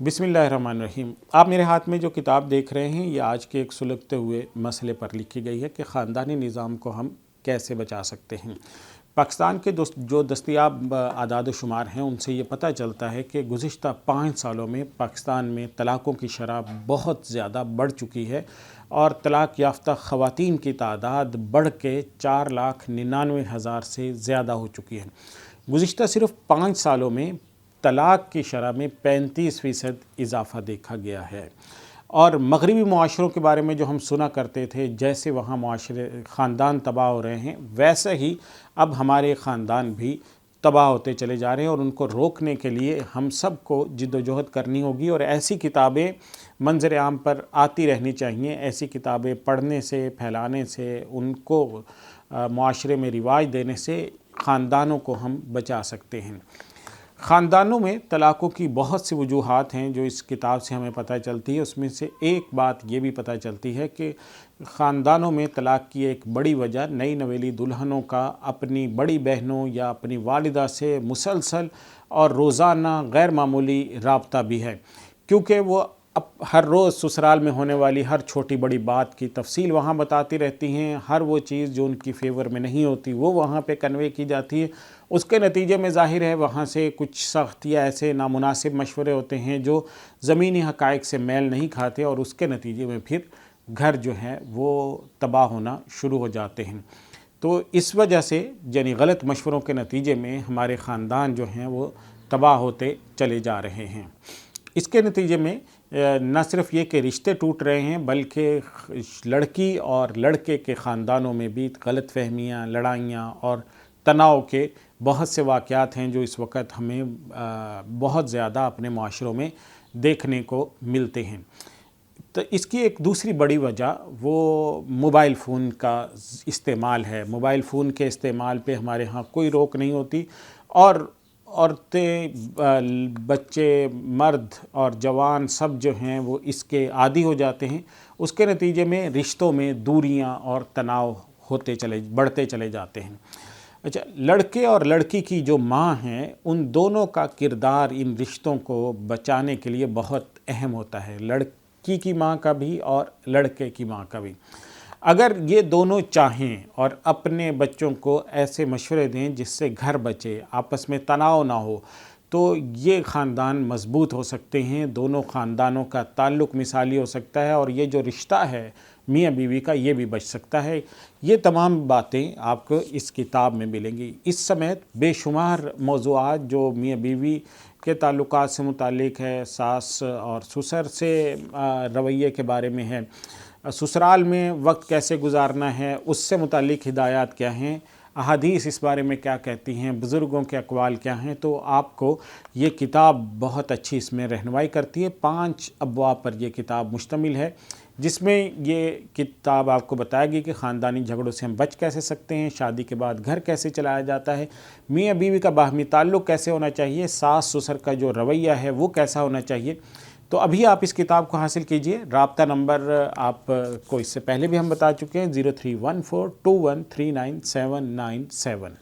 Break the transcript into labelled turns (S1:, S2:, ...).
S1: بسم اللہ الرحمن الرحیم۔ آپ میرے ہاتھ میں جو کتاب دیکھ رہے ہیں یہ آج کے ایک سلگتے ہوئے مسئلے پر لکھی گئی ہے کہ خاندانی نظام کو ہم کیسے بچا سکتے ہیں۔ پاکستان کے جو دستیاب اعداد و شمار ہیں ان سے یہ پتہ چلتا ہے کہ گزشتہ 5 سالوں میں پاکستان میں طلاقوں کی شرح بہت زیادہ بڑھ چکی ہے اور طلاق یافتہ خواتین کی تعداد بڑھ کے 4,99,000 سے زیادہ ہو چکی ہے۔ گزشتہ صرف 5 سالوں میں طلاق کی شرح میں 35% اضافہ دیکھا گیا ہے، اور مغربی معاشروں کے بارے میں جو ہم سنا کرتے تھے جیسے وہاں معاشرے خاندان تباہ ہو رہے ہیں ویسے ہی اب ہمارے خاندان بھی تباہ ہوتے چلے جا رہے ہیں، اور ان کو روکنے کے لیے ہم سب کو جد و جہد کرنی ہوگی، اور ایسی کتابیں منظر عام پر آتی رہنی چاہیے۔ ایسی کتابیں پڑھنے سے، پھیلانے سے، ان کو معاشرے میں رواج دینے سے خاندانوں کو ہم بچا سکتے ہیں۔ خاندانوں میں طلاقوں کی بہت سی وجوہات ہیں جو اس کتاب سے ہمیں پتہ چلتی ہے۔ اس میں سے ایک بات یہ بھی پتہ چلتی ہے کہ خاندانوں میں طلاق کی ایک بڑی وجہ نئی نویلی دلہنوں کا اپنی بڑی بہنوں یا اپنی والدہ سے مسلسل اور روزانہ غیر معمولی رابطہ بھی ہے، کیونکہ وہ ہر روز سسرال میں ہونے والی ہر چھوٹی بڑی بات کی تفصیل وہاں بتاتی رہتی ہیں۔ ہر وہ چیز جو ان کی فیور میں نہیں ہوتی وہ وہاں پہ کنوے کی جاتی ہے۔ اس کے نتیجے میں ظاہر ہے وہاں سے کچھ سخت یا ایسے نامناسب مشورے ہوتے ہیں جو زمینی حقائق سے میل نہیں کھاتے، اور اس کے نتیجے میں پھر گھر جو ہے وہ تباہ ہونا شروع ہو جاتے ہیں۔ تو اس وجہ سے یعنی غلط مشوروں کے نتیجے میں ہمارے خاندان جو ہیں وہ تباہ ہوتے چلے جا رہے ہیں۔ اس کے نتیجے میں نہ صرف یہ کہ رشتے ٹوٹ رہے ہیں بلکہ لڑکی اور لڑکے کے خاندانوں میں بھی غلط فہمیاں، لڑائیاں اور تناؤ کے بہت سے واقعات ہیں جو اس وقت ہمیں بہت زیادہ اپنے معاشروں میں دیکھنے کو ملتے ہیں۔ تو اس کی ایک دوسری بڑی وجہ وہ موبائل فون کا استعمال ہے۔ موبائل فون کے استعمال پہ ہمارے ہاں کوئی روک نہیں ہوتی، اور عورتیں، بچے، مرد اور جوان سب جو ہیں وہ اس کے عادی ہو جاتے ہیں۔ اس کے نتیجے میں رشتوں میں دوریاں اور تناؤ بڑھتے چلے جاتے ہیں۔ اچھا، لڑکے اور لڑکی کی جو ماں ہیں ان دونوں کا کردار ان رشتوں کو بچانے کے لیے بہت اہم ہوتا ہے، لڑکی کی ماں کا بھی اور لڑکے کی ماں کا بھی۔ اگر یہ دونوں چاہیں اور اپنے بچوں کو ایسے مشورے دیں جس سے گھر بچے، آپس میں تناؤ نہ ہو، تو یہ خاندان مضبوط ہو سکتے ہیں، دونوں خاندانوں کا تعلق مثالی ہو سکتا ہے، اور یہ جو رشتہ ہے میاں بیوی کا یہ بھی بچ سکتا ہے۔ یہ تمام باتیں آپ کو اس کتاب میں ملیں گی۔ اس سمیت بے شمار موضوعات جو میاں بیوی کے تعلقات سے متعلق ہے، ساس اور سسر سے رویے کے بارے میں ہے، سسرال میں وقت کیسے گزارنا ہے اس سے متعلق ہدایات کیا ہیں، احادیث اس بارے میں کیا کہتی ہیں، بزرگوں کے اقوال کیا ہیں، تو آپ کو یہ کتاب بہت اچھی اس میں رہنمائی کرتی ہے۔ 5 ابواب پر یہ کتاب مشتمل ہے، جس میں یہ کتاب آپ کو بتائے گی کہ خاندانی جھگڑوں سے ہم بچ کیسے سکتے ہیں، شادی کے بعد گھر کیسے چلایا جاتا ہے، میاں بیوی کا باہمی تعلق کیسے ہونا چاہیے، ساس سسر کا جو رویہ ہے وہ کیسا ہونا چاہیے۔ تو ابھی آپ اس کتاب کو حاصل کیجئے۔ رابطہ نمبر آپ کو اس سے پہلے بھی ہم بتا چکے ہیں، 031421399797۔